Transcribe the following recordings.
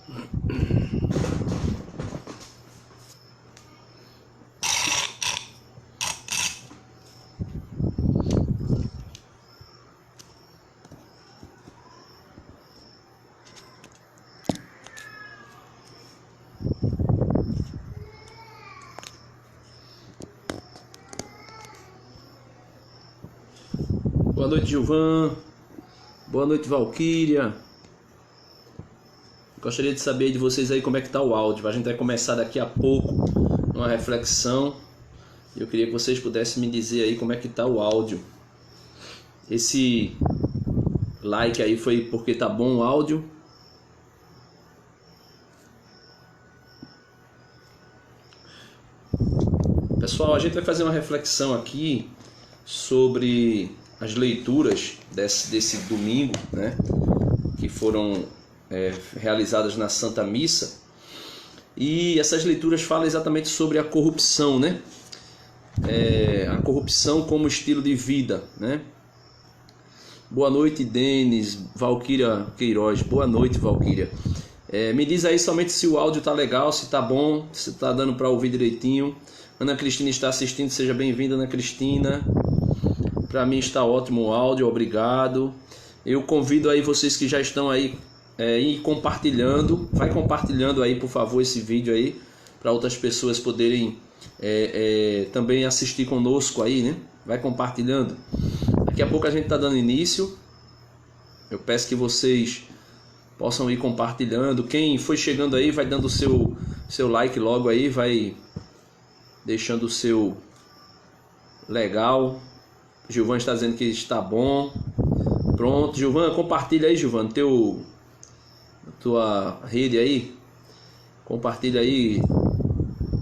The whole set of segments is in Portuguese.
Boa noite, Gilvan. Boa noite, Valquíria. Gostaria de saber de vocês aí como é que tá o áudio. A gente vai começar daqui a pouco uma reflexão. Eu queria que vocês pudessem me dizer aí como é que tá o áudio. Esse like aí foi porque tá bom o áudio? Pessoal, a gente vai fazer uma reflexão aqui sobre as leituras desse domingo, né, que foram realizadas na Santa Missa. E essas leituras falam exatamente sobre a corrupção, né? A corrupção como estilo de vida, né? Boa noite, Denis, Valquíria Queiroz. Boa noite, Valquíria. Me diz aí somente se o áudio tá legal, se tá bom, se tá dando para ouvir direitinho. Ana Cristina está assistindo, seja bem-vinda, Ana Cristina. Para mim está ótimo o áudio, obrigado. Eu convido aí vocês que já estão aí ir compartilhando. Vai compartilhando aí, por favor, esse vídeo aí, para outras pessoas poderem também assistir conosco aí, né? Vai compartilhando. Daqui a pouco a gente está dando início. Eu peço que vocês possam ir compartilhando. Quem foi chegando aí, vai dando o seu like logo aí, vai deixando o seu legal. Gilvan está dizendo que está bom. Pronto, Gilvan, compartilha aí, Gilvan, tua rede aí. Compartilha aí.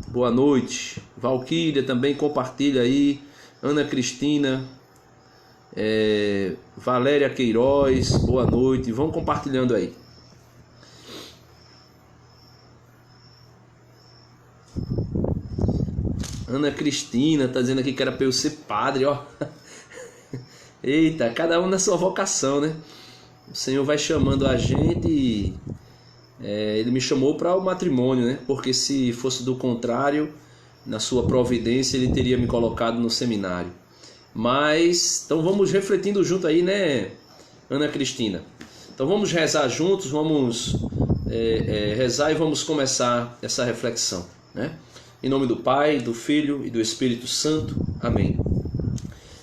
Boa noite. Valquíria também compartilha aí. Ana Cristina, Valéria Queiroz, boa noite. Vão compartilhando aí. Ana Cristina está dizendo aqui que era para eu ser padre, ó. Eita, cada um na sua vocação, né? O Senhor vai chamando a gente e Ele me chamou para o matrimônio, né? Porque se fosse do contrário, na sua providência, Ele teria me colocado no seminário. Mas, então vamos refletindo junto aí, né, Ana Cristina? Então vamos rezar juntos, vamos rezar e vamos começar essa reflexão, né? Em nome do Pai, do Filho e do Espírito Santo. Amém.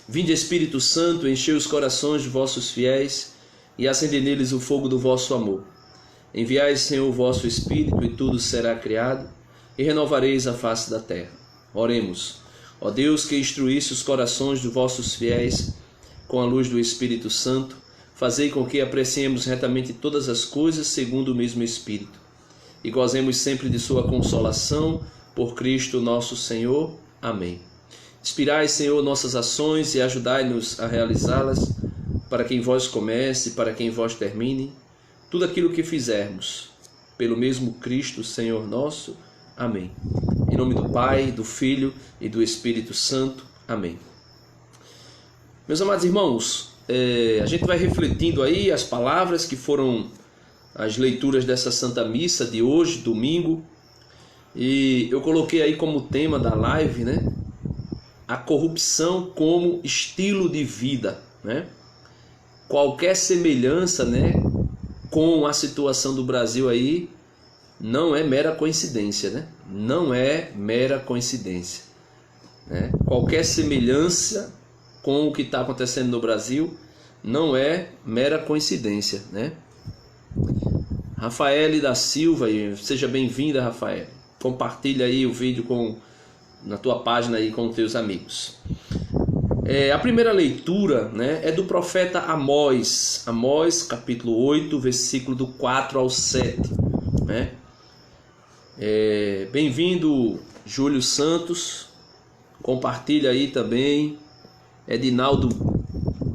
Vinde, Espírito Santo, enchei os corações de vossos fiéis e acendei neles o fogo do vosso amor. Enviai, Senhor, o vosso Espírito, e tudo será criado, e renovareis a face da terra. Oremos. Ó Deus, que instruísse os corações de vossos fiéis com a luz do Espírito Santo, fazei com que apreciemos retamente todas as coisas segundo o mesmo Espírito, e gozemos sempre de sua consolação, por Cristo nosso Senhor. Amém. Inspirai, Senhor, nossas ações e ajudai-nos a realizá-las, para que em vós comece, para que em vós termine, tudo aquilo que fizermos, pelo mesmo Cristo, Senhor nosso. Amém. Em nome do Pai, do Filho e do Espírito Santo. Amém. Meus amados irmãos, a gente vai refletindo aí as palavras que foram as leituras dessa Santa Missa de hoje, domingo, e eu coloquei aí como tema da live, né? A corrupção como estilo de vida, né? Qualquer semelhança, né, com a situação do Brasil aí não é mera coincidência, né? Não é mera coincidência, né? Qualquer semelhança com o que está acontecendo no Brasil não é mera coincidência, né? Rafael da Silva, seja bem-vinda, Rafael. Compartilha aí o vídeo na tua página aí com os teus amigos. A primeira leitura, né, é do profeta Amós. Amós, capítulo 8, versículo do 4 ao 7. Né? Bem-vindo, Júlio Santos. Compartilha aí também. Edinaldo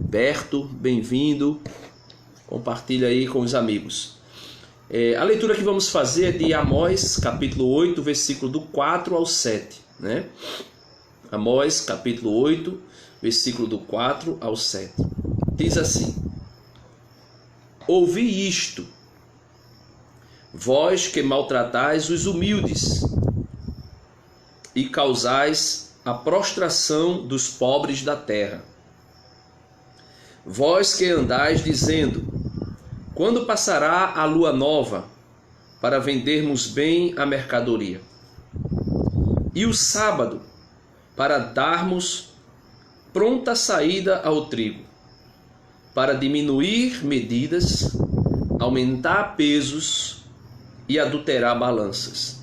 Berto, bem-vindo. Compartilha aí com os amigos. A leitura que vamos fazer é de Amós, capítulo 8, versículo do 4 ao 7. Né? Amós, capítulo 8, versículo do 4 ao 7. Diz assim: Ouvi isto, vós que maltratais os humildes e causais a prostração dos pobres da terra. Vós que andais dizendo: quando passará a lua nova, para vendermos bem a mercadoria? E o sábado, para darmos pronta saída ao trigo, para diminuir medidas, aumentar pesos e adulterar balanças,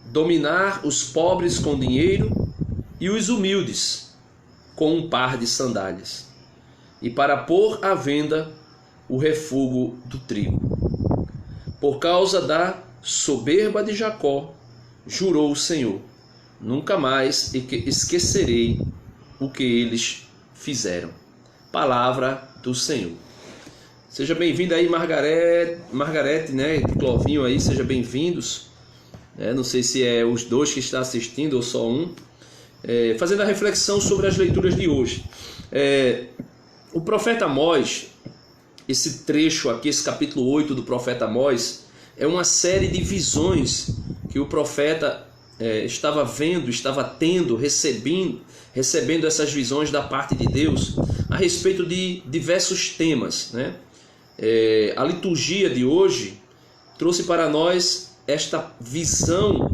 dominar os pobres com dinheiro e os humildes com um par de sandálias, e para pôr à venda o refúgio do trigo. Por causa da soberba de Jacó, jurou o Senhor: nunca mais esquecerei o que eles fizeram. Palavra do Senhor. Seja bem-vinda aí, Margarete, né? Clovinho aí, seja bem-vindos. Não sei se é os dois que estão assistindo ou só um. Fazendo a reflexão sobre as leituras de hoje. O profeta Amós, esse trecho aqui, esse capítulo 8 do profeta Amós, é uma série de visões que o profeta estava vendo, estava tendo, recebendo essas visões da parte de Deus a respeito de diversos temas, né? A liturgia de hoje trouxe para nós esta visão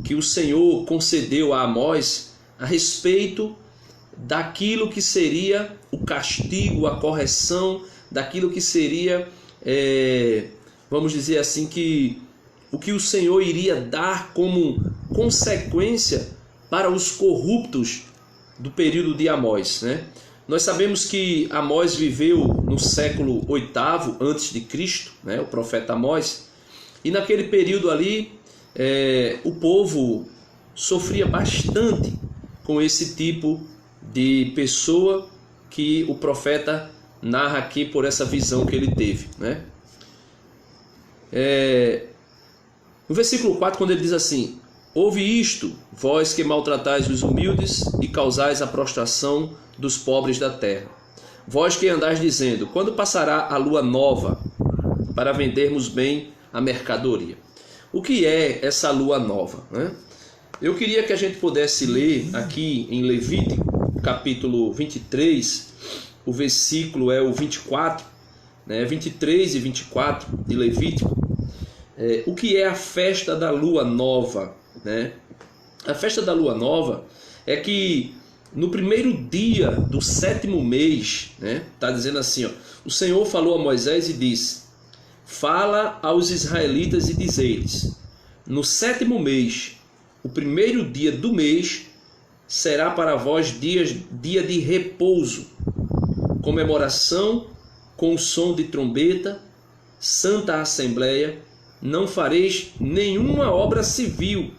que o Senhor concedeu a Amós a respeito daquilo que seria o castigo, a correção, daquilo que seria, vamos dizer assim, que o que o Senhor iria dar como consequência para os corruptos do período de Amós, né? Nós sabemos que Amós viveu no século 8º antes de Cristo, né? O profeta Amós, e naquele período ali o povo sofria bastante com esse tipo de pessoa que o profeta narra aqui por essa visão que ele teve, né? No versículo 4, quando ele diz assim: ouve isto, vós que maltratais os humildes e causais a prostração dos pobres da terra. Vós que andais dizendo: quando passará a lua nova, para vendermos bem a mercadoria? O que é essa lua nova, né? Eu queria que a gente pudesse ler aqui em Levítico, capítulo 23, o versículo é o 24, né? 23 e 24 de Levítico. O que é a festa da lua nova, né? A festa da lua nova é que no primeiro dia do 7º mês, né? Está dizendo assim, ó: o Senhor falou a Moisés e disse: fala aos israelitas e diz-lhes: no 7º mês, o primeiro dia do mês, será para vós dia de repouso, comemoração com som de trombeta, santa assembleia. Não fareis nenhuma obra civil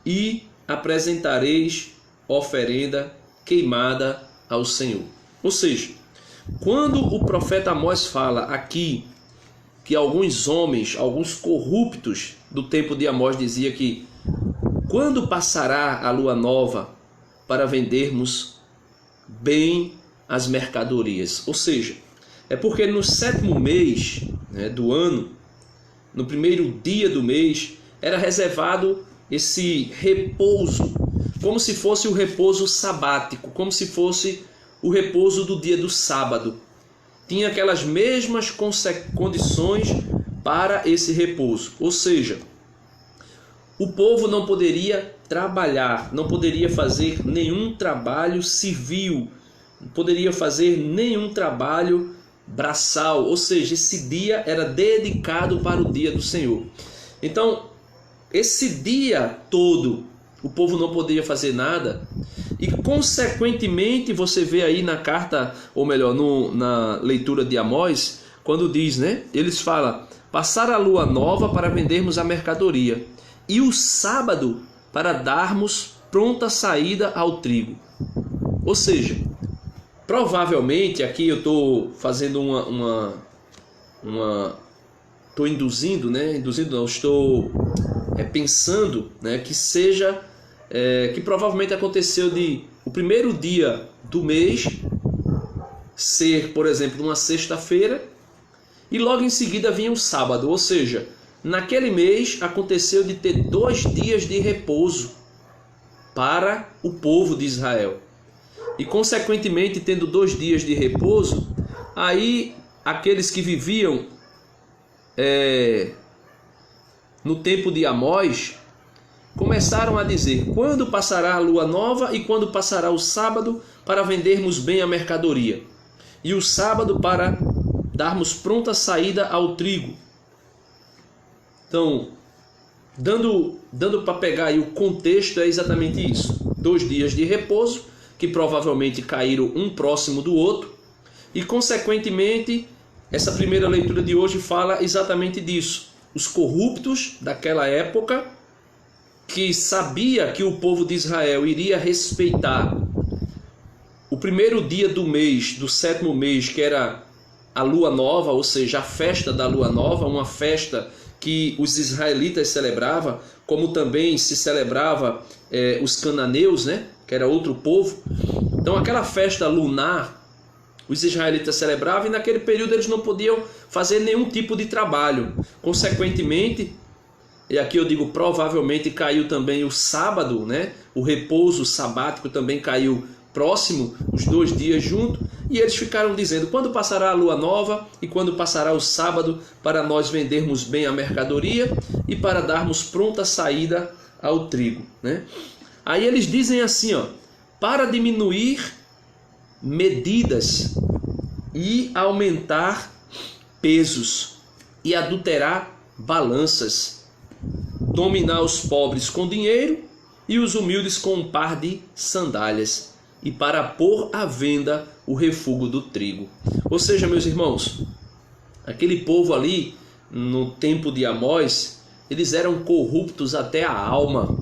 e apresentareis oferenda queimada ao Senhor. Ou seja, quando o profeta Amós fala aqui que alguns homens, alguns corruptos do tempo de Amós dizia que quando passará a lua nova para vendermos bem as mercadorias, ou seja, é porque no 7º mês, né, do ano, no primeiro dia do mês, era reservado esse repouso, como se fosse o repouso sabático, como se fosse o repouso do dia do sábado. Tinha aquelas mesmas condições para esse repouso, ou seja, o povo não poderia trabalhar, não poderia fazer nenhum trabalho civil, não poderia fazer nenhum trabalho braçal, ou seja, esse dia era dedicado para o dia do Senhor. Então, esse dia todo, o povo não poderia fazer nada, e consequentemente você vê aí na carta, ou melhor, na leitura de Amós, quando diz, né? Eles falam: passar a lua nova para vendermos a mercadoria, e o sábado para darmos pronta saída ao trigo. Ou seja, provavelmente, aqui eu estou fazendo estou induzindo, né? Induzindo não, estou pensando, né? Que seja, que provavelmente aconteceu de o primeiro dia do mês ser, por exemplo, uma sexta-feira, e logo em seguida vinha o sábado, ou seja, naquele mês aconteceu de ter 2 dias de repouso para o povo de Israel. E consequentemente, tendo 2 dias de repouso, aí aqueles que viviam no tempo de Amós começaram a dizer: quando passará a lua nova e quando passará o sábado para vendermos bem a mercadoria, e o sábado para darmos pronta saída ao trigo. Então, dando para pegar aí o contexto, é exatamente isso. 2 dias de repouso, que provavelmente caíram um próximo do outro, e consequentemente, essa primeira leitura de hoje fala exatamente disso. Os corruptos daquela época, que sabia que o povo de Israel iria respeitar o primeiro dia do mês, do 7º mês, que era a lua nova, ou seja, a festa da lua nova, uma festa que os israelitas celebravam, como também se celebrava os cananeus, né, que era outro povo. Então aquela festa lunar, os israelitas celebravam, e naquele período eles não podiam fazer nenhum tipo de trabalho. Consequentemente, e aqui eu digo provavelmente, caiu também o sábado, né? O repouso sabático também caiu próximo, os 2 dias juntos, e eles ficaram dizendo: quando passará a lua nova e quando passará o sábado, para nós vendermos bem a mercadoria e para darmos pronta saída ao trigo, né? Aí eles dizem assim, ó: para diminuir medidas e aumentar pesos e adulterar balanças, dominar os pobres com dinheiro e os humildes com um par de sandálias, e para pôr à venda o refúgio do trigo. Ou seja, meus irmãos, aquele povo ali, no tempo de Amós, eles eram corruptos até a alma.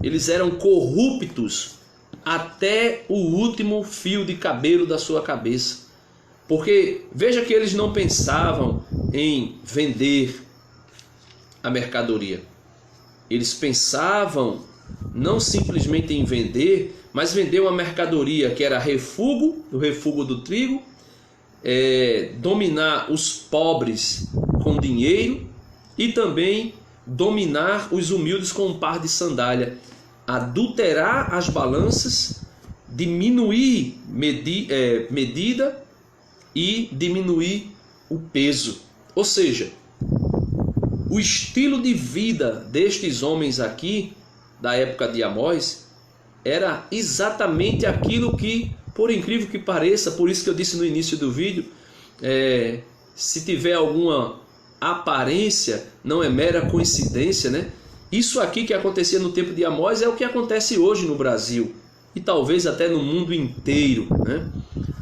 Eles eram corruptos até o último fio de cabelo da sua cabeça. Porque veja que eles não pensavam em vender a mercadoria. Eles pensavam não simplesmente em vender, mas vender uma mercadoria que era refúgio, o refúgio do trigo, dominar os pobres com dinheiro e também dominar os humildes com um par de sandália, adulterar as balanças, diminuir medida e diminuir o peso. Ou seja, o estilo de vida destes homens aqui, da época de Amós, era exatamente aquilo que, por incrível que pareça, por isso que eu disse no início do vídeo, se tiver alguma aparência, não é mera coincidência, né? Isso aqui que acontecia no tempo de Amós é o que acontece hoje no Brasil e talvez até no mundo inteiro, né?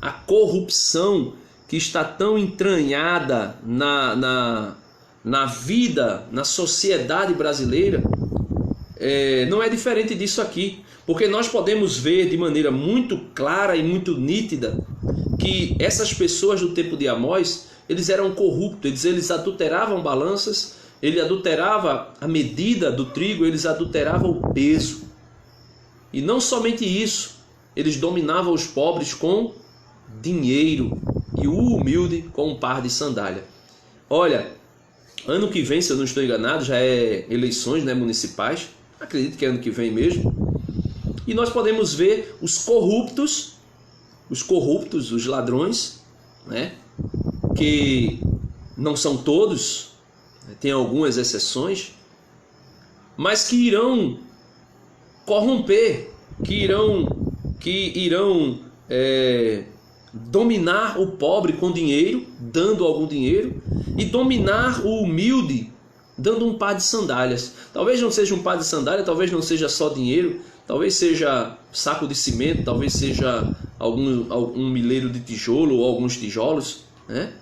A corrupção que está tão entranhada na vida, na sociedade brasileira, não é diferente disso aqui, porque nós podemos ver de maneira muito clara e muito nítida que essas pessoas do tempo de Amós, eles eram corruptos, eles adulteravam balanças, ele adulterava a medida do trigo, eles adulteravam o peso. E não somente isso, eles dominavam os pobres com dinheiro e o humilde com um par de sandália. Olha, ano que vem, se eu não estou enganado, já é eleições, né, municipais. Acredito que é ano que vem mesmo. E nós podemos ver os corruptos, os ladrões, né, que não são todos, tem algumas exceções, mas que irão corromper, que irão dominar o pobre com dinheiro, dando algum dinheiro, e dominar o humilde, dando um par de sandálias. Talvez não seja um par de sandália, talvez não seja só dinheiro, talvez seja saco de cimento, talvez seja algum milheiro de tijolo ou alguns tijolos, né?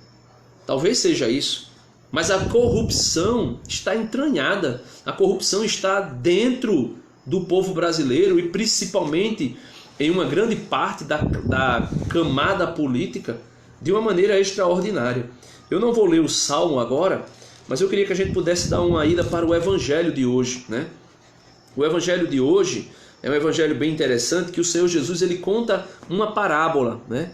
Talvez seja isso. Mas a corrupção está entranhada, a corrupção está dentro do povo brasileiro e principalmente em uma grande parte da camada política de uma maneira extraordinária. Eu não vou ler o Salmo agora, mas eu queria que a gente pudesse dar uma ida para o Evangelho de hoje, né? O Evangelho de hoje é um evangelho bem interessante, que o Senhor Jesus ele conta uma parábola, né?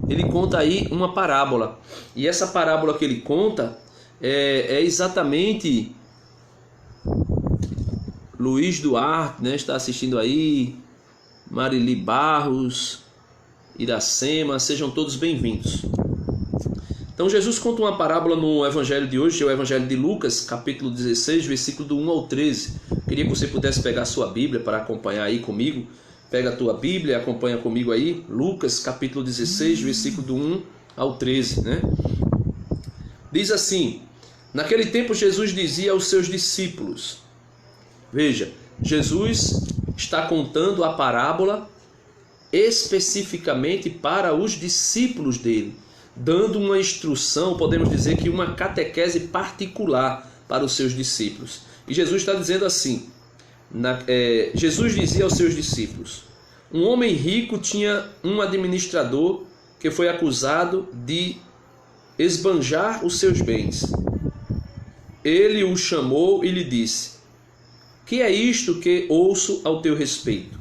Ele conta aí uma parábola. E essa parábola que ele conta é exatamente Luiz Duarte, né, está assistindo aí, Marili Barros, Iracema, sejam todos bem-vindos. Então Jesus conta uma parábola no evangelho de hoje, é o evangelho de Lucas, capítulo 16, versículo do 1 ao 13. Queria que você pudesse pegar a sua Bíblia para acompanhar aí comigo. Pega a tua Bíblia e acompanha comigo aí, Lucas, capítulo 16, versículo do 1 ao 13, né? Diz assim: naquele tempo Jesus dizia aos seus discípulos. Veja, Jesus está contando a parábola especificamente para os discípulos dele, dando uma instrução, podemos dizer que uma catequese particular para os seus discípulos. E Jesus está dizendo assim, Jesus dizia aos seus discípulos: um homem rico tinha um administrador que foi acusado de esbanjar os seus bens. Ele o chamou e lhe disse: que é isto que ouço ao teu respeito?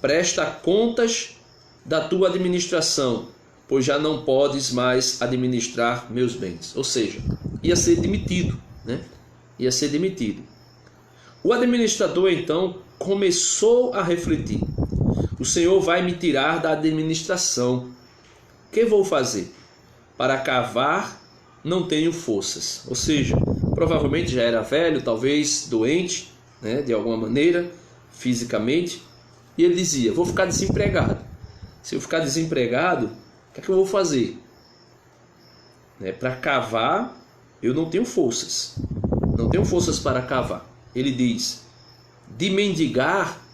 Presta contas da tua administração, pois já não podes mais administrar meus bens. Ou seja, ia ser demitido, né? Ia ser demitido. O administrador então começou a refletir: o Senhor vai me tirar da administração. O que vou fazer? Para cavar não tenho forças. Ou seja, provavelmente já era velho, talvez doente, né, de alguma maneira, fisicamente. E ele dizia: vou ficar desempregado. Se eu ficar desempregado, o que é que eu vou fazer? Para cavar, eu não tenho forças. Não tenho forças para cavar. Ele diz: de mendigar,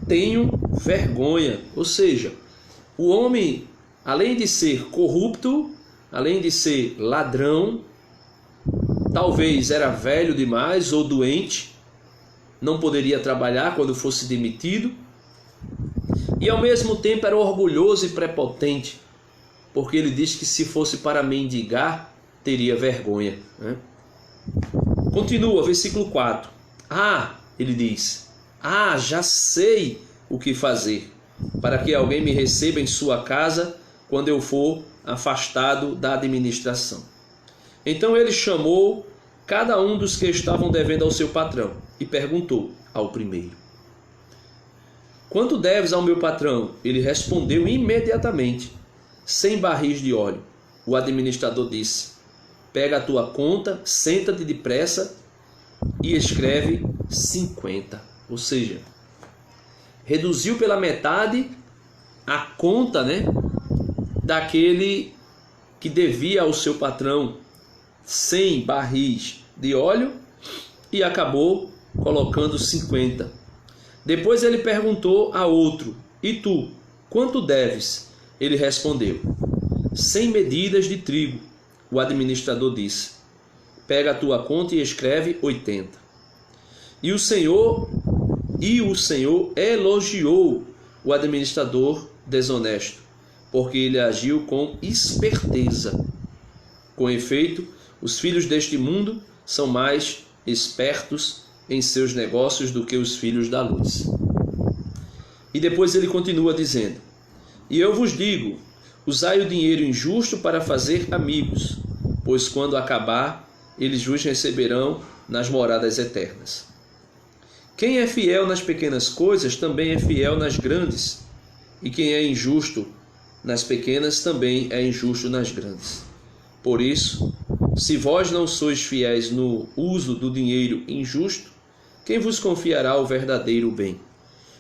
tenho vergonha. Ou seja, o homem, além de ser corrupto, além de ser ladrão, talvez era velho demais ou doente, não poderia trabalhar quando fosse demitido, e ao mesmo tempo era orgulhoso e prepotente, porque ele diz que se fosse para mendigar, teria vergonha, né? Continua, versículo 4. Ele diz: já sei o que fazer, para que alguém me receba em sua casa quando eu for afastado da administração. Então ele chamou cada um dos que estavam devendo ao seu patrão e perguntou ao primeiro: quanto deves ao meu patrão? Ele respondeu imediatamente: 100 barris de óleo. O administrador disse: pega a tua conta, senta-te depressa e escreve 50. Ou seja, reduziu pela metade a conta, né, daquele que devia ao seu patrão 100 barris de óleo e acabou colocando 50. Depois ele perguntou a outro: e tu, quanto deves? Ele respondeu: 100 medidas de trigo. O administrador disse: pega a tua conta e escreve 80. E o Senhor elogiou o administrador desonesto, porque ele agiu com esperteza. Com efeito, os filhos deste mundo são mais espertos em seus negócios do que os filhos da luz. E depois ele continua dizendo: e eu vos digo, usai o dinheiro injusto para fazer amigos, pois quando acabar, eles vos receberão nas moradas eternas. Quem é fiel nas pequenas coisas, também é fiel nas grandes. E quem é injusto nas pequenas, também é injusto nas grandes. Por isso, se vós não sois fiéis no uso do dinheiro injusto, quem vos confiará o verdadeiro bem?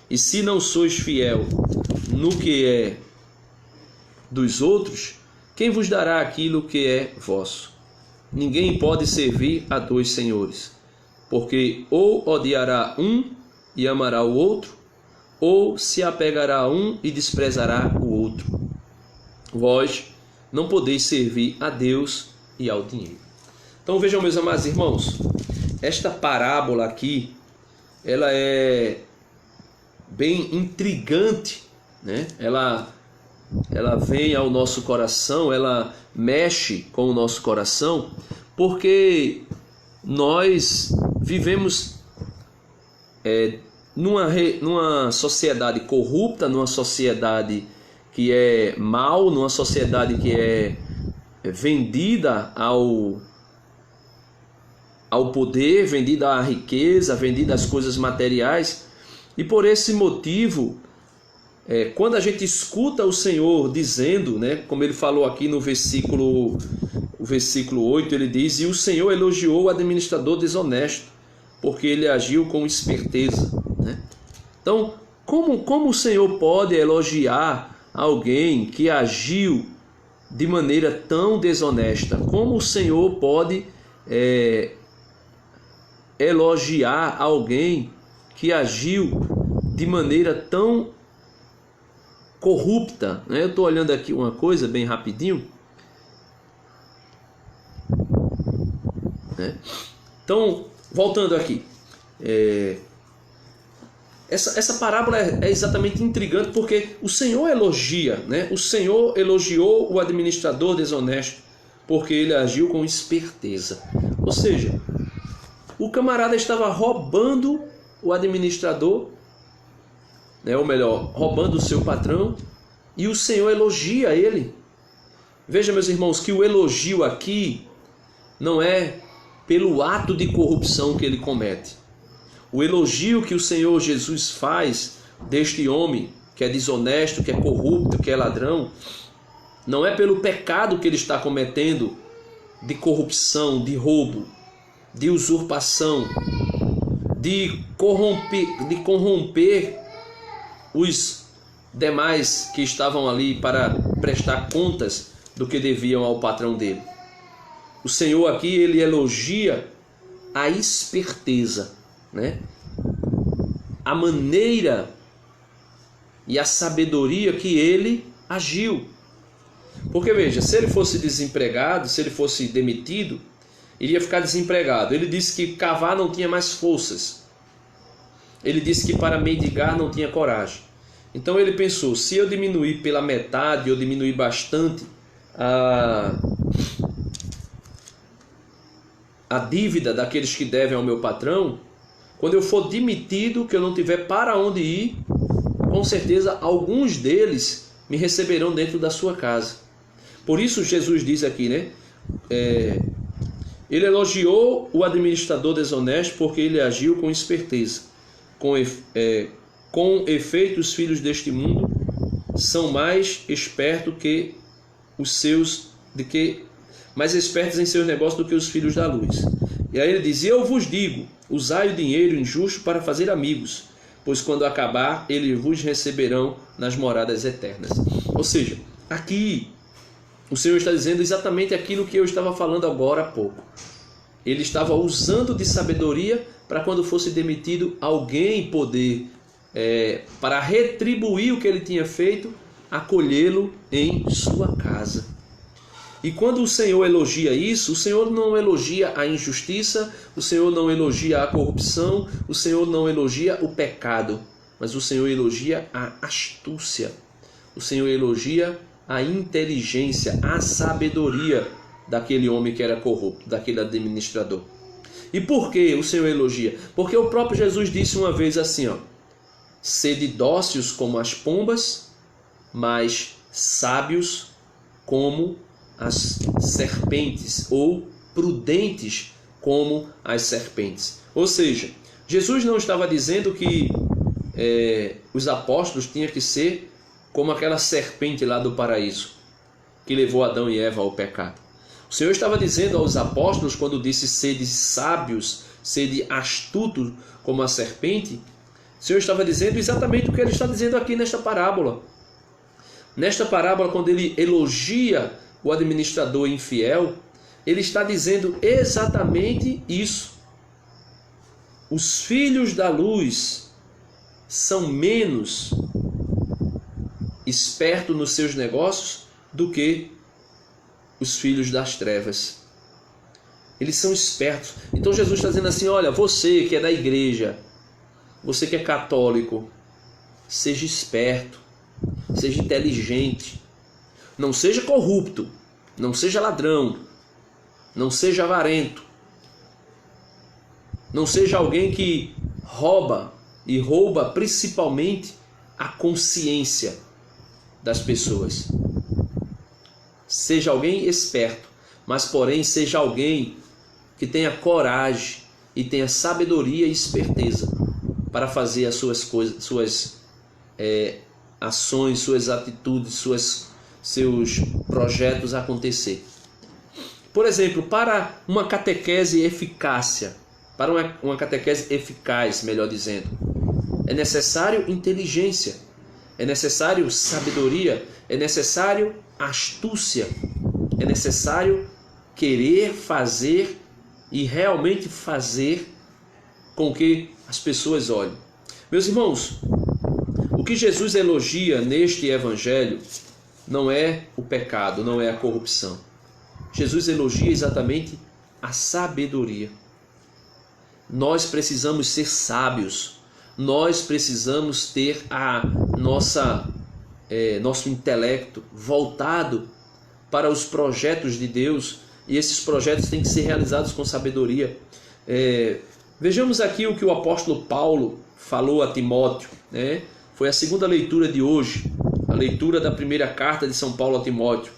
E se não sois fiel no que é dos outros, quem vos dará aquilo que é vosso? Ninguém pode servir a dois senhores, porque ou odiará um e amará o outro, ou se apegará a um e desprezará o outro. Vós não podeis servir a Deus e ao dinheiro. Então vejam, meus amados irmãos, esta parábola aqui, ela é bem intrigante, né? Ela vem ao nosso coração, ela mexe com o nosso coração, porque nós vivemos numa sociedade corrupta, numa sociedade que é mal, numa sociedade que é vendida ao poder, vendida à riqueza, vendida às coisas materiais. E por esse motivo, quando a gente escuta o Senhor dizendo, né, como ele falou aqui no versículo 8, ele diz: e o Senhor elogiou o administrador desonesto, porque ele agiu com esperteza. Né? Então, como o Senhor pode elogiar alguém que agiu de maneira tão desonesta? Como o Senhor pode elogiar alguém que agiu de maneira tão corrupta? Eu estou olhando aqui uma coisa bem rapidinho. Então, voltando aqui, essa parábola é exatamente intrigante, porque o Senhor elogia, né? O Senhor elogiou o administrador desonesto, porque ele agiu com esperteza. Ou seja, o camarada estava roubando o administrador, né? Ou melhor, roubando o seu patrão, e o Senhor elogia ele. Veja, meus irmãos, que o elogio aqui não é pelo ato de corrupção que ele comete. O elogio que o Senhor Jesus faz deste homem que é desonesto, que é corrupto, que é ladrão, não é pelo pecado que ele está cometendo de corrupção, de roubo, de usurpação, de corromper os demais que estavam ali para prestar contas do que deviam ao patrão dele. O Senhor aqui, ele elogia a esperteza, né? A maneira e a sabedoria que ele agiu. Porque veja, se ele fosse desempregado, se ele fosse demitido, iria ficar desempregado. Ele disse que cavar não tinha mais forças. Ele disse que para mendigar não tinha coragem. Então ele pensou: se eu diminuir pela metade, ou diminuir bastante a dívida daqueles que devem ao meu patrão, quando eu for demitido, que eu não tiver para onde ir, com certeza alguns deles me receberão dentro da sua casa. Por isso Jesus diz aqui, né? Ele elogiou o administrador desonesto porque ele agiu com esperteza. Com efeito, os filhos deste mundo são mais espertos que os seus, mais espertos em seus negócios do que os filhos da luz. E aí ele diz: eu vos digo, usai o dinheiro injusto para fazer amigos, pois quando acabar, eles vos receberão nas moradas eternas. Ou seja, aqui o Senhor está dizendo exatamente aquilo que eu estava falando agora há pouco. Ele estava usando de sabedoria para, quando fosse demitido, alguém poder, para retribuir o que ele tinha feito, acolhê-lo em sua casa. E quando o Senhor elogia isso, o Senhor não elogia a injustiça, o Senhor não elogia a corrupção, o Senhor não elogia o pecado, mas o Senhor elogia a astúcia, o Senhor elogia a inteligência, a sabedoria daquele homem que era corrupto, daquele administrador. E por que o Senhor elogia? Porque o próprio Jesus disse uma vez assim, sede dóceis como as pombas, mas sábios como as serpentes, ou prudentes como as serpentes. Ou seja, Jesus não estava dizendo que os apóstolos tinham que ser como aquela serpente lá do paraíso, que levou Adão e Eva ao pecado. O Senhor estava dizendo aos apóstolos, quando disse sede sábios, sede astutos como a serpente, o Senhor estava dizendo exatamente o que ele está dizendo aqui nesta parábola. Nesta parábola, quando ele elogia o administrador infiel, ele está dizendo exatamente isso. Os filhos da luz são menos espertos nos seus negócios do que os filhos das trevas. Eles são espertos. Então Jesus está dizendo assim: olha, você que é da igreja, você que é católico, seja esperto, seja inteligente, não seja corrupto, não seja ladrão, não seja avarento, não seja alguém que rouba, e rouba principalmente a consciência das pessoas. Seja alguém esperto, mas porém seja alguém que tenha coragem e tenha sabedoria e esperteza para fazer as suas coisas, suas ações, suas atitudes, seus projetos acontecer. Por exemplo, para uma catequese eficácia, para uma catequese eficaz, melhor dizendo, é necessário inteligência, é necessário sabedoria, é necessário astúcia, é necessário querer fazer e realmente fazer com que as pessoas olhem. Meus irmãos, o que Jesus elogia neste evangelho não é o pecado, não é a corrupção. Jesus elogia exatamente a sabedoria. Nós precisamos ser sábios. Nós precisamos ter nosso intelecto voltado para os projetos de Deus, e esses projetos têm que ser realizados com sabedoria. Vejamos aqui o que o apóstolo Paulo falou a Timóteo, né? Foi a segunda leitura de hoje, a leitura da primeira carta de São Paulo a Timóteo.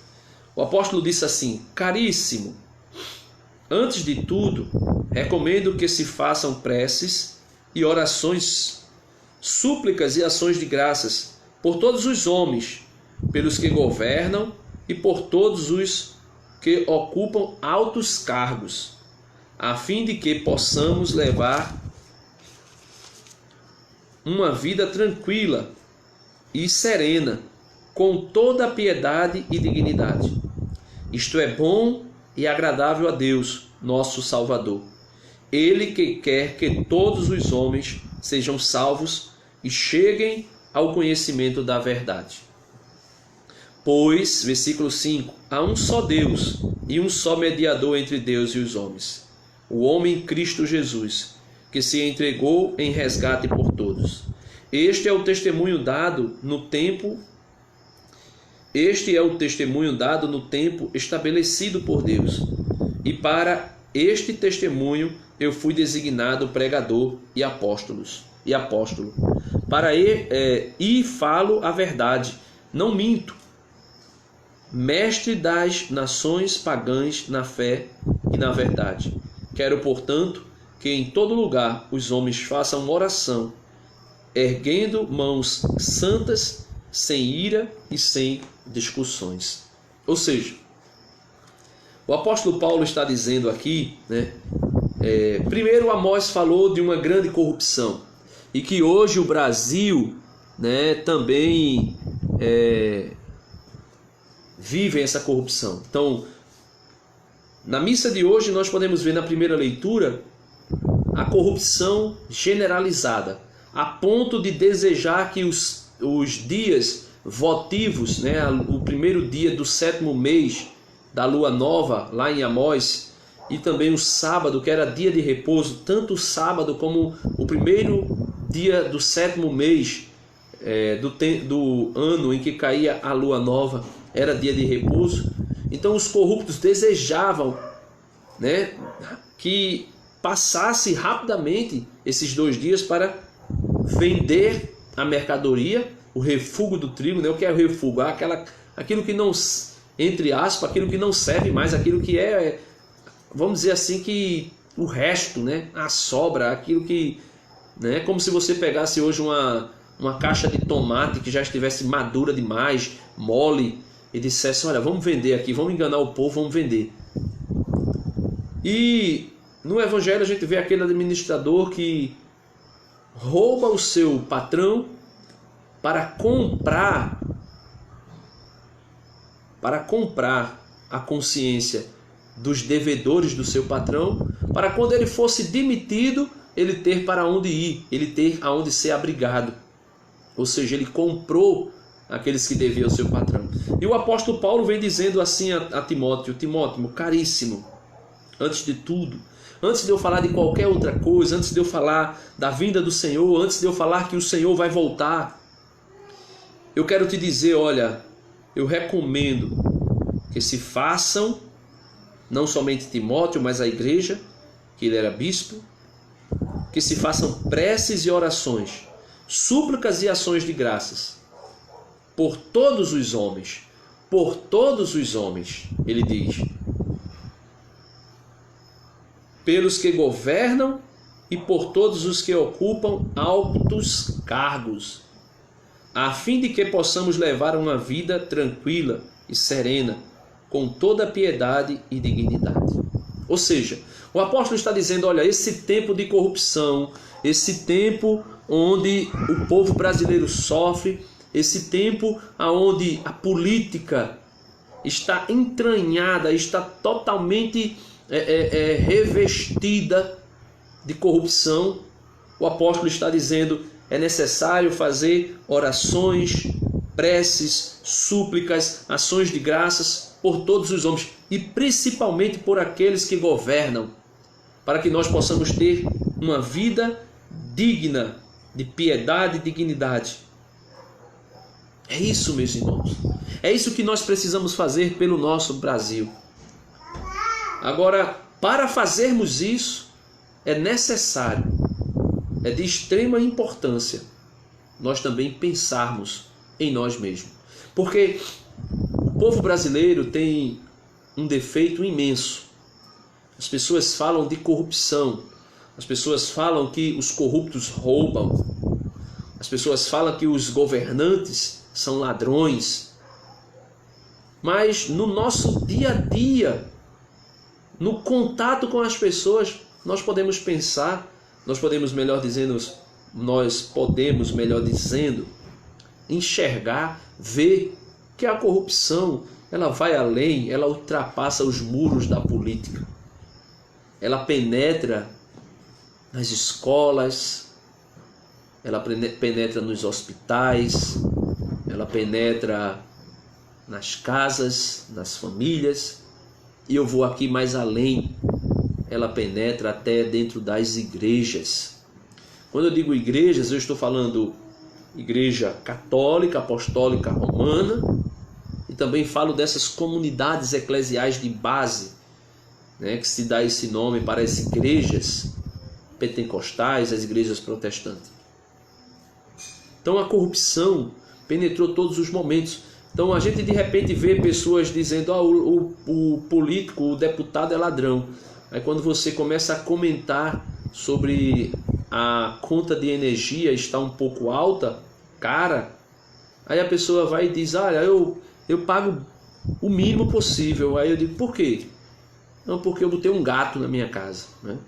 O apóstolo disse assim: caríssimo, antes de tudo, recomendo que se façam preces e orações, súplicas e ações de graças por todos os homens, pelos que governam e por todos os que ocupam altos cargos, a fim de que possamos levar uma vida tranquila e serena, com toda a piedade e dignidade. Isto é bom e agradável a Deus, nosso Salvador. Ele que quer que todos os homens sejam salvos e cheguem ao conhecimento da verdade. Pois, versículo 5, há um só Deus e um só mediador entre Deus e os homens, o homem Cristo Jesus, que se entregou em resgate por todos. Este é o testemunho dado no tempo estabelecido por Deus. E para este testemunho eu fui designado pregador e apóstolo. E falo a verdade, não minto. Mestre das nações pagãs na fé e na verdade. Quero, portanto, que em todo lugar os homens façam oração, erguendo mãos santas, sem ira e sem discussões. Ou seja, o apóstolo Paulo está dizendo aqui, né? Primeiro, Amós falou de uma grande corrupção e que hoje o Brasil, né, também vive essa corrupção. Então, na missa de hoje nós podemos ver na primeira leitura a corrupção generalizada, a ponto de desejar que os dias votivos, né, o primeiro dia do 7º mês da lua nova, lá em Amós, e também o sábado, que era dia de repouso, tanto o sábado como o primeiro dia do 7º mês do ano em que caía a lua nova, era dia de repouso. Então os corruptos desejavam, né, que passasse rapidamente esses 2 dias para vender a mercadoria, o refúgio do trigo, né? O que é o refúgio? Aquilo que não, entre aspas, aquilo que não serve mais, aquilo que vamos dizer assim, que o resto, né? A sobra, aquilo que, né? Como se você pegasse hoje uma caixa de tomate que já estivesse madura demais, mole, e dissesse: olha, vamos vender aqui, vamos enganar o povo, vamos vender. E no Evangelho a gente vê aquele administrador que rouba o seu patrão para comprar a consciência dos devedores do seu patrão, para quando ele fosse demitido, ele ter para onde ir, ele ter aonde ser abrigado. Ou seja, ele comprou aqueles que deviam ao seu patrão. E o apóstolo Paulo vem dizendo assim a Timóteo: Timóteo, meu caríssimo, antes de tudo, antes de eu falar de qualquer outra coisa, antes de eu falar da vinda do Senhor, antes de eu falar que o Senhor vai voltar, eu quero te dizer, olha, eu recomendo que se façam, não somente Timóteo, mas a igreja, que ele era bispo, que se façam preces e orações, súplicas e ações de graças, por todos os homens, ele diz. pelos que governam e por todos os que ocupam altos cargos, a fim de que possamos levar uma vida tranquila e serena, com toda piedade e dignidade. Ou seja, o apóstolo está dizendo, olha, esse tempo de corrupção, esse tempo onde o povo brasileiro sofre, esse tempo onde a política está entranhada, está totalmente revestida de corrupção, o apóstolo está dizendo, é necessário fazer orações, preces, súplicas, ações de graças por todos os homens e principalmente por aqueles que governam, para que nós possamos ter uma vida digna de piedade e dignidade. É isso, meus irmãos. É isso que nós precisamos fazer pelo nosso Brasil. Agora, para fazermos isso, é necessário, é de extrema importância, nós também pensarmos em nós mesmos. Porque o povo brasileiro tem um defeito imenso. As pessoas falam de corrupção, as pessoas falam que os corruptos roubam, as pessoas falam que os governantes são ladrões. Mas no nosso dia a dia, no contato com as pessoas, nós podemos pensar, nós podemos melhor dizendo, enxergar, ver que a corrupção, ela vai além, ela ultrapassa os muros da política. Ela penetra nas escolas, ela penetra nos hospitais, ela penetra nas casas, nas famílias, e eu vou aqui mais além, ela penetra até dentro das igrejas. Quando eu digo igrejas, eu estou falando igreja católica, apostólica, romana, e também falo dessas comunidades eclesiais de base, né, que se dá esse nome para as igrejas pentecostais, as igrejas protestantes. Então a corrupção penetrou todos os momentos. Então a gente de repente vê pessoas dizendo, o político, o deputado é ladrão. Aí quando você começa a comentar sobre a conta de energia está um pouco alta, cara, aí a pessoa vai e diz, olha, eu pago o mínimo possível. Aí eu digo, por quê? Não, porque eu botei um gato na minha casa, né?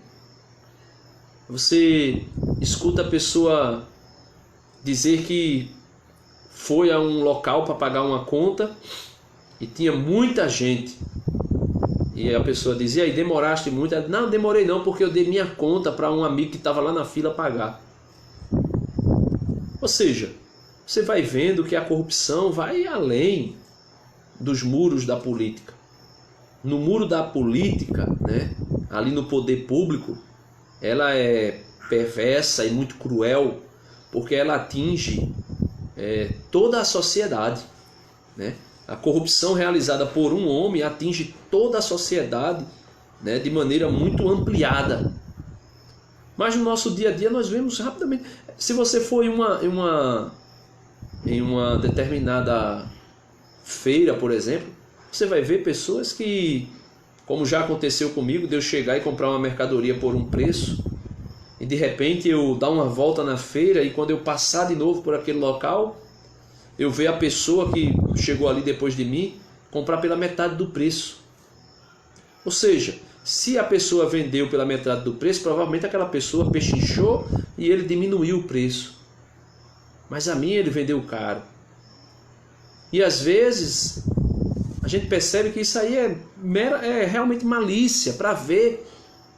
Você escuta a pessoa dizer que foi a um local para pagar uma conta e tinha muita gente. E a pessoa dizia, aí demoraste muito? Ela, não, demorei não, porque eu dei minha conta para um amigo que estava lá na fila pagar. Ou seja, você vai vendo que a corrupção vai além dos muros da política. No muro da política, né, ali no poder público, ela é perversa e muito cruel, porque ela atinge toda a sociedade, né? A corrupção realizada por um homem atinge toda a sociedade, né, de maneira muito ampliada. Mas no nosso dia a dia nós vemos rapidamente. Se você for em uma determinada feira, por exemplo, você vai ver pessoas que, como já aconteceu comigo, de eu chegar e comprar uma mercadoria por um preço, e de repente eu dar uma volta na feira, e quando eu passar de novo por aquele local, eu ver a pessoa que chegou ali depois de mim comprar pela metade do preço. Ou seja, se a pessoa vendeu pela metade do preço, provavelmente aquela pessoa pechinchou e ele diminuiu o preço. Mas a mim ele vendeu caro. E às vezes a gente percebe que isso aí é realmente malícia, para ver,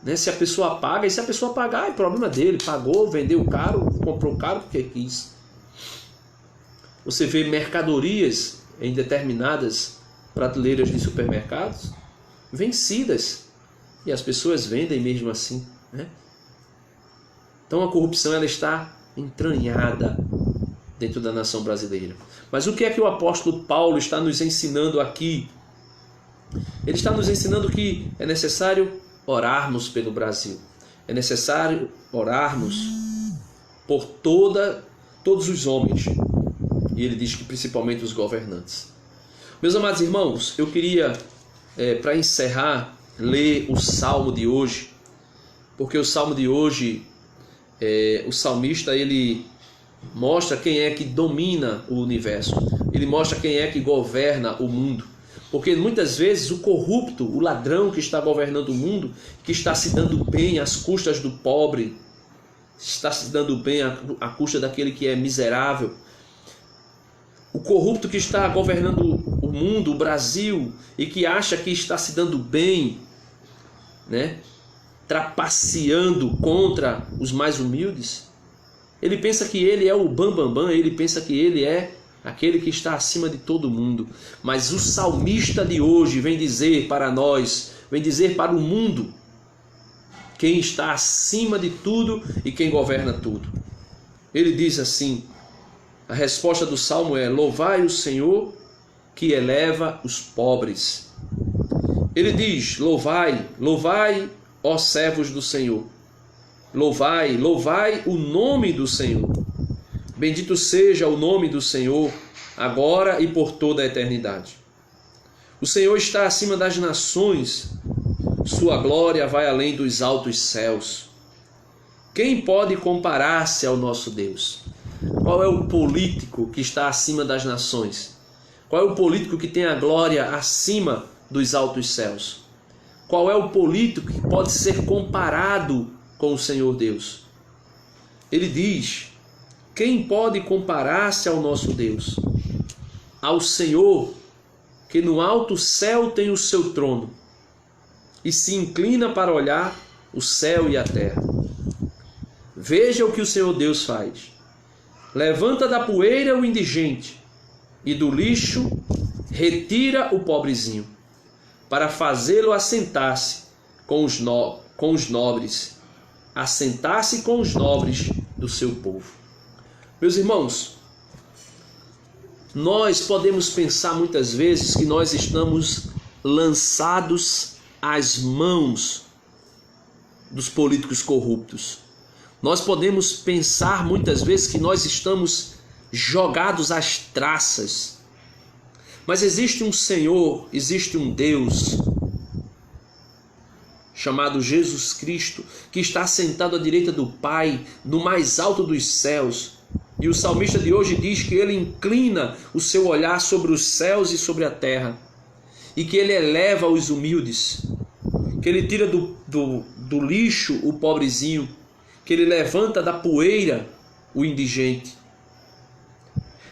né, se a pessoa paga. E se a pessoa pagar, é problema dele. Pagou, vendeu caro, comprou caro porque quis. Você vê mercadorias em determinadas prateleiras de supermercados vencidas, e as pessoas vendem mesmo assim, né? Então a corrupção, ela está entranhada dentro da nação brasileira. Mas o que é que o apóstolo Paulo está nos ensinando aqui? Ele está nos ensinando que é necessário orarmos pelo Brasil. É necessário orarmos por todos os homens. E ele diz que principalmente os governantes. Meus amados irmãos, eu queria, para encerrar, ler o salmo de hoje, porque o salmo de hoje, o salmista, ele mostra quem é que domina o universo, ele mostra quem é que governa o mundo. Porque muitas vezes o corrupto, o ladrão que está governando o mundo, que está se dando bem às custas do pobre, está se dando bem à custa daquele que é miserável. O corrupto que está governando o mundo, o Brasil, e que acha que está se dando bem, né? Trapaceando contra os mais humildes. Ele pensa que ele é o bambambam, ele pensa que ele é aquele que está acima de todo mundo. Mas o salmista de hoje vem dizer para nós, vem dizer para o mundo, quem está acima de tudo e quem governa tudo. Ele diz assim, a resposta do salmo é: louvai o Senhor que eleva os pobres. Ele diz: louvai, louvai, ó servos do Senhor. Louvai, louvai o nome do Senhor. Bendito seja o nome do Senhor, agora e por toda a eternidade. O Senhor está acima das nações, sua glória vai além dos altos céus. Quem pode comparar-se ao nosso Deus? Qual é o político que está acima das nações? Qual é o político que tem a glória acima dos altos céus? Qual é o político que pode ser comparado com o Senhor Deus? Ele diz: quem pode comparar-se ao nosso Deus? Ao Senhor, que no alto céu tem o seu trono e se inclina para olhar o céu e a terra. Veja o que o Senhor Deus faz. Levanta da poeira o indigente e do lixo retira o pobrezinho, para fazê-lo assentar-se com os nobres, assentar-se com os nobres do seu povo. Meus irmãos, nós podemos pensar muitas vezes que nós estamos lançados às mãos dos políticos corruptos. Nós podemos pensar muitas vezes que nós estamos jogados às traças. Mas existe um Senhor, existe um Deus chamado Jesus Cristo, que está sentado à direita do Pai, no mais alto dos céus. E o salmista de hoje diz que ele inclina o seu olhar sobre os céus e sobre a terra, e que ele eleva os humildes, que ele tira do lixo o pobrezinho, que ele levanta da poeira o indigente.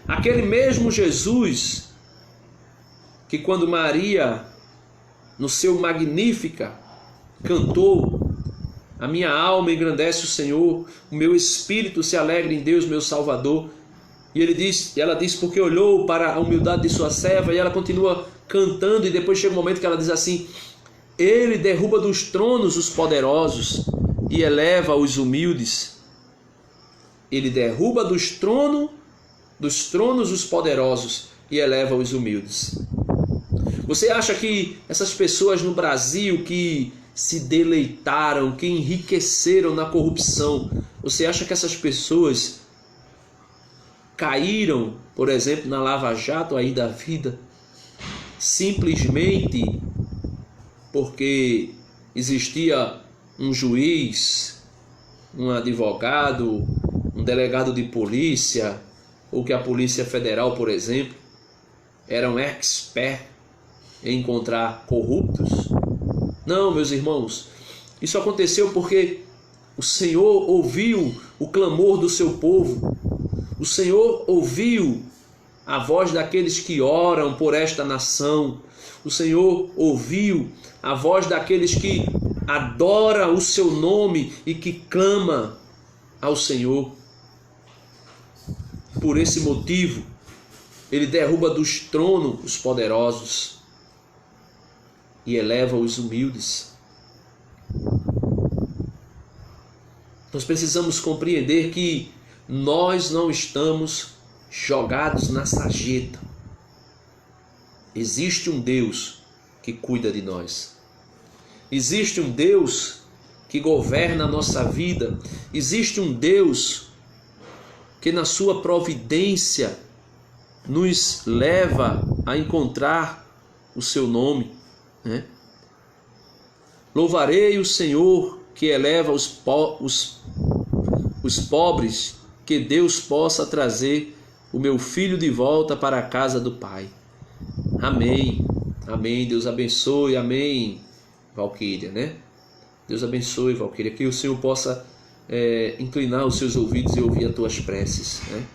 Aquele mesmo Jesus que, quando Maria, no seu Magnífica, cantou: a minha alma engrandece o Senhor, o meu espírito se alegra em Deus, meu Salvador. E ela diz porque olhou para a humildade de sua serva, e ela continua cantando, e depois chega um momento que ela diz assim: ele derruba dos tronos os poderosos e eleva os humildes. Ele derruba dos tronos os poderosos e eleva os humildes. Você acha que essas pessoas no Brasil que se deleitaram, que enriqueceram na corrupção, você acha que essas pessoas caíram, por exemplo, na Lava Jato aí da vida, simplesmente porque existia um juiz, um advogado, um delegado de polícia, ou que a Polícia Federal, por exemplo, eram expert em encontrar corruptos? Não, meus irmãos, isso aconteceu porque o Senhor ouviu o clamor do seu povo, o Senhor ouviu a voz daqueles que oram por esta nação, o Senhor ouviu a voz daqueles que adora o seu nome e que clama ao Senhor. Por esse motivo, ele derruba dos tronos os poderosos e eleva os humildes. Nós precisamos compreender que nós não estamos jogados na sarjeta. Existe um Deus que cuida de nós. Existe um Deus que governa a nossa vida. Existe um Deus que na sua providência nos leva a encontrar o seu nome, né? Louvarei o Senhor que eleva os pobres, que Deus possa trazer o meu filho de volta para a casa do Pai. Amém. Amém. Deus abençoe. Amém. Valquíria, né? Deus abençoe, Valquíria. Que o Senhor possa inclinar os seus ouvidos e ouvir as tuas preces, né?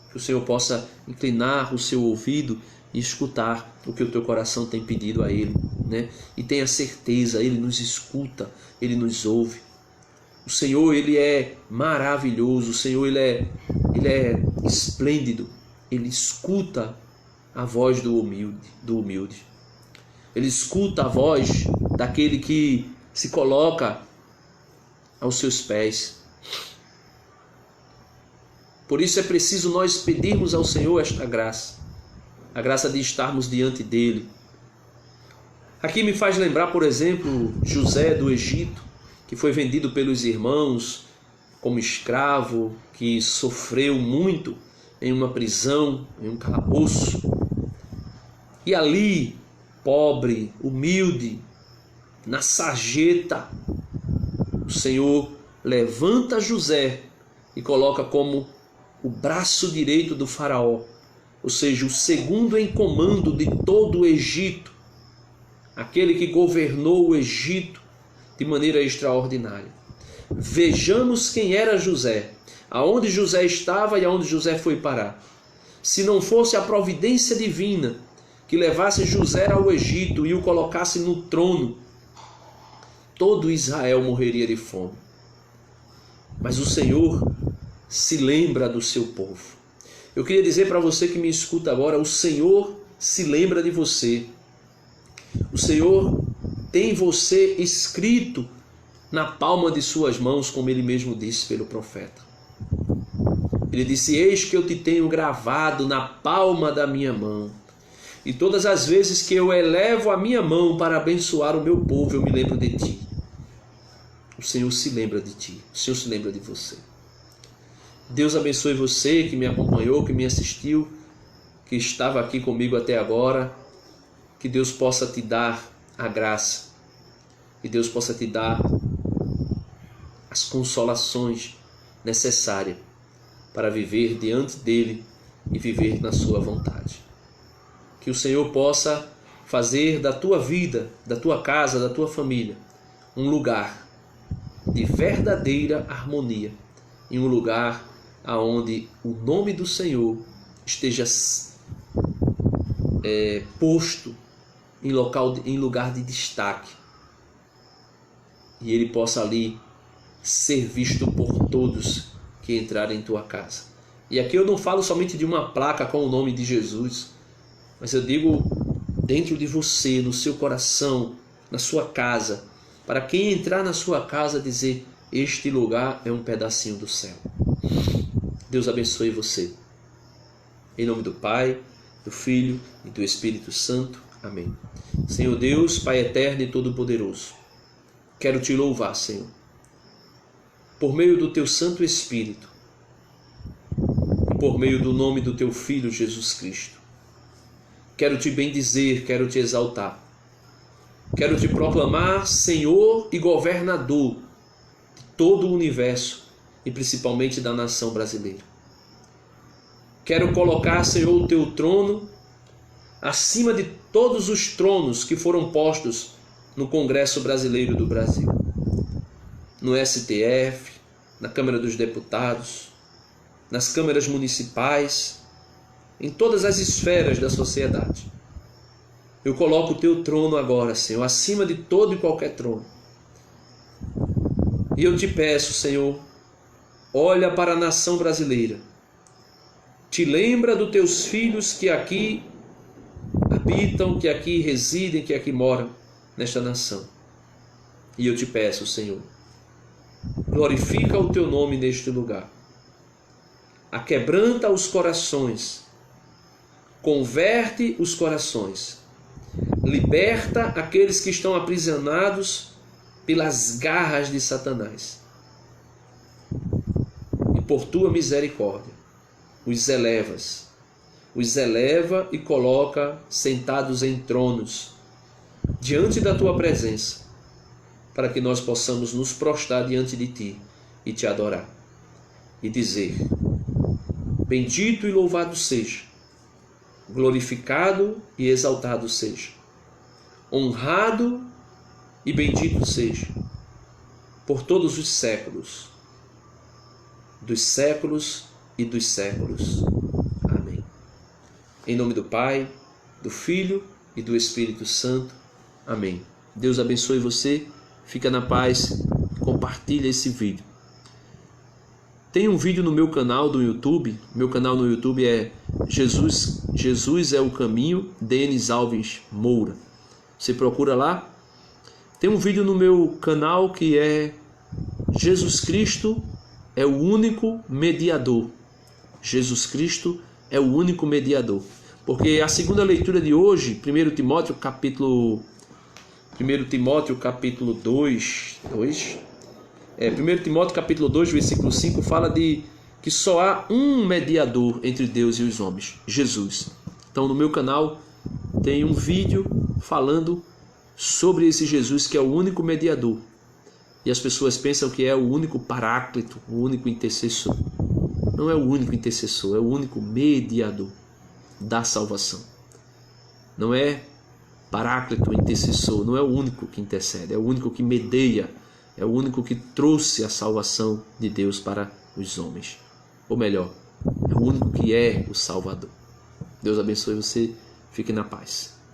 Que o Senhor possa inclinar o seu ouvido e escutar o que o teu coração tem pedido a Ele, né? E tenha certeza, Ele nos escuta, Ele nos ouve. O Senhor, Ele é maravilhoso, o Senhor, Ele é esplêndido. Ele escuta a voz do humilde. Ele escuta a voz daquele que se coloca aos seus pés. Por isso é preciso nós pedirmos ao Senhor esta graça, a graça de estarmos diante dele. Aqui me faz lembrar, por exemplo, José do Egito, que foi vendido pelos irmãos como escravo, que sofreu muito em uma prisão, em um calabouço. E ali, pobre, humilde, na sarjeta, o Senhor levanta José e coloca como o braço direito do faraó, ou seja, o segundo em comando de todo o Egito, aquele que governou o Egito de maneira extraordinária. Vejamos quem era José, aonde José estava e aonde José foi parar. Se não fosse a providência divina que levasse José ao Egito e o colocasse no trono, todo Israel morreria de fome. Mas o Senhor se lembra do seu povo. Eu queria dizer para você que me escuta agora, o Senhor se lembra de você. O Senhor tem você escrito na palma de suas mãos, como Ele mesmo disse pelo profeta. Ele disse: eis que eu te tenho gravado na palma da minha mão. E todas as vezes que eu elevo a minha mão para abençoar o meu povo, eu me lembro de ti. O Senhor se lembra de ti. O Senhor se lembra de você. Deus abençoe você que me acompanhou, que me assistiu, que estava aqui comigo até agora. Que Deus possa te dar a graça. Que Deus possa te dar as consolações necessárias para viver diante dEle e viver na sua vontade. Que o Senhor possa fazer da tua vida, da tua casa, da tua família, um lugar de verdadeira harmonia, em um lugar aonde o nome do Senhor esteja posto em lugar de destaque, e Ele possa ali ser visto por todos que entrarem em tua casa. E aqui eu não falo somente de uma placa com o nome de Jesus, mas eu digo dentro de você, no seu coração, na sua casa, para quem entrar na sua casa dizer: este lugar é um pedacinho do céu. Deus abençoe você. Em nome do Pai, do Filho e do Espírito Santo. Amém. Senhor Deus, Pai eterno e todo-poderoso, quero te louvar, Senhor, por meio do teu Santo Espírito e por meio do nome do teu Filho Jesus Cristo. Quero te bendizer, quero te exaltar. Quero te proclamar Senhor e governador de todo o universo e principalmente da nação brasileira. Quero colocar, Senhor, o teu trono acima de todos os tronos que foram postos no Congresso Brasileiro do Brasil, no STF, na Câmara dos Deputados, nas câmaras municipais, em todas as esferas da sociedade. Eu coloco o teu trono agora, Senhor, acima de todo e qualquer trono. E eu te peço, Senhor, olha para a nação brasileira. Te lembra dos teus filhos que aqui habitam, que aqui residem, que aqui moram nesta nação. E eu te peço, Senhor, glorifica o teu nome neste lugar. Aquebranta os corações, converte os corações, liberta aqueles que estão aprisionados pelas garras de Satanás. E por tua misericórdia, os eleva e coloca sentados em tronos, diante da tua presença, para que nós possamos nos prostrar diante de Ti e Te adorar e dizer: bendito e louvado seja, glorificado e exaltado seja, honrado e bendito seja, por todos os séculos, dos séculos e dos séculos. Amém. Em nome do Pai, do Filho e do Espírito Santo. Amém. Deus abençoe você, fica na paz, compartilha esse vídeo. Tem um vídeo no meu canal do YouTube, meu canal no YouTube é Jesus é o Caminho, Denis Alves Moura. Você procura lá. Tem um vídeo no meu canal que é Jesus Cristo é o único mediador. Jesus Cristo é o único mediador. Porque a segunda leitura de hoje, 1 Timóteo capítulo 2, 1 Timóteo capítulo 2, versículo 5, fala de que só há um mediador entre Deus e os homens, Jesus. Então no meu canal tem um vídeo falando sobre esse Jesus que é o único mediador. E as pessoas pensam que é o único paráclito, o único intercessor. Não é o único intercessor, é o único mediador da salvação. Não é paráclito, intercessor, não é o único que intercede, é o único que medeia, é o único que trouxe a salvação de Deus para os homens. Ou melhor, é o único que é o Salvador. Deus abençoe você, fique na paz.